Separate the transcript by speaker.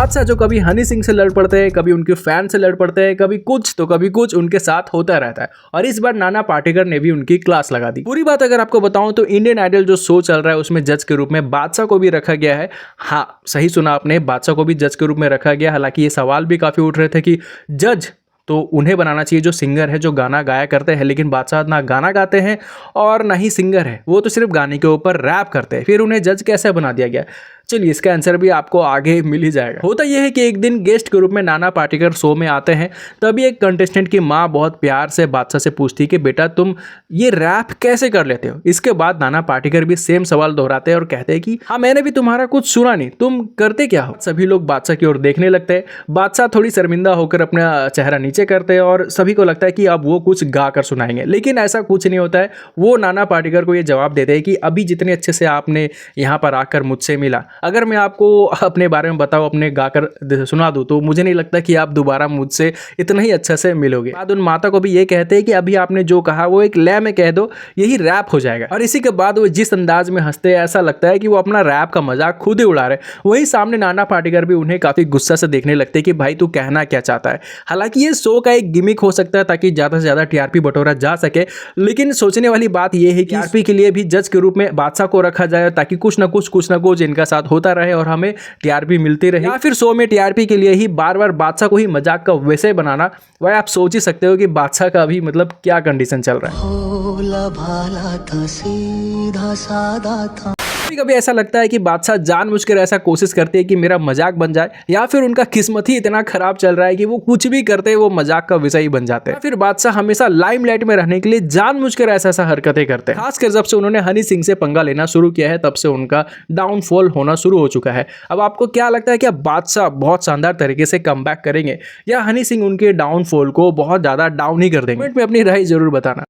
Speaker 1: बादशाह जो कभी हनी सिंह से लड़ पड़ते हैं, कभी उनके फैन से लड़ पड़ते हैं, कभी कुछ तो कभी कुछ उनके साथ होता रहता है। और इस बार नाना पाटेकर ने भी उनकी क्लास लगा दी। पूरी बात अगर आपको बताऊं तो इंडियन आइडल जो शो चल रहा है उसमें जज के रूप में बादशाह को भी रखा गया है। हाँ, सही सुना आपने, बादशाह को भी जज के रूप में रखा गया। हालांकि ये सवाल भी काफी उठ रहे थे कि जज तो उन्हें बनाना चाहिए जो सिंगर है, जो गाना गाया करते हैं, लेकिन बादशाह ना गाना गाते हैं और ना ही सिंगर है, वो तो सिर्फ गाने के ऊपर रैप करते हैं, फिर उन्हें जज कैसे बना दिया गया। चलिए इसका आंसर भी आपको आगे मिल ही जाएगा। होता यह है कि एक दिन गेस्ट के रूप में नाना पाटेकर शो में आते हैं, तभी एक कंटेस्टेंट की माँ बहुत प्यार से बादशाह से पूछती कि बेटा तुम ये रैप कैसे कर लेते हो। इसके बाद नाना पाटेकर भी सेम सवाल दोहराते हैं और कहते हैं कि हाँ मैंने भी तुम्हारा कुछ सुना नहीं, तुम करते क्या हो। सभी लोग बादशाह की ओर देखने लगते हैं। बादशाह थोड़ी शर्मिंदा होकर अपना चेहरा नीचे करते हैं और सभी को लगता है कि अब वो कुछ गा कर सुनाएंगे, लेकिन ऐसा कुछ नहीं होता है। वो नाना पाटेकर को ये जवाब देते हैं कि अभी जितने अच्छे से आपने यहाँ पर आकर मुझसे मिला, अगर मैं आपको अपने बारे में बताऊं, अपने गाकर सुना दूं, तो मुझे नहीं लगता कि आप दोबारा मुझसे इतना ही अच्छे से मिलोगे। बाद उन माता को भी ये कहते हैं कि अभी आपने जो कहा वो एक लय में कह दो, यही रैप हो जाएगा। और इसी के बाद वो जिस अंदाज में हंसते हैं, ऐसा लगता है कि वो अपना रैप का मजाक खुद ही उड़ा रहे। वहीं सामने नाना पाटेकर भी उन्हें काफी गुस्सा से देखने लगते हैं कि भाई तू कहना क्या चाहता है। हालांकि ये शो का एक गिमिक हो सकता है ताकि ज्यादा से ज्यादा टीआरपी बटोरा जा सके, लेकिन सोचने वाली बात यह है कि टीआरपी के लिए भी जज के रूप में बादशाह को रखा जाए ताकि कुछ ना कुछ इनका साथ होता रहे और हमें टीआरपी मिलती रहे। या फिर शो में टीआरपी के लिए ही बार बार बादशाह को ही मजाक का विषय बनाना। वह आप सोच ही सकते हो कि बादशाह का अभी मतलब क्या कंडीशन चल रहा है। भोला भाला था, सीधा सादा था। कभी ऐसा लगता है कि बादशाह जानबूझकर ऐसा कोशिश करते हैं कि मेरा मजाक बन जाए, या फिर उनका किस्मत ही इतना खराब चल रहा है कि वो कुछ भी करते हैं वो मजाक का विषय ही बन जाते हैं। या फिर बादशाह हमेशा लाइमलाइट में रहने के लिए जानबूझकर ऐसा हरकतें करते हैं। खासकर जब से उन्होंने हनी सिंह से पंगा लेना शुरू किया है तब से उनका डाउनफॉल होना शुरू हो चुका है। अब आपको क्या लगता है कि अब बादशाह बहुत शानदार तरीके से कमबैक करेंगे या हनी सिंह उनके डाउनफॉल को बहुत ज्यादा डाउन ही कर देंगे? कमेंट में अपनी राय जरूर बताना।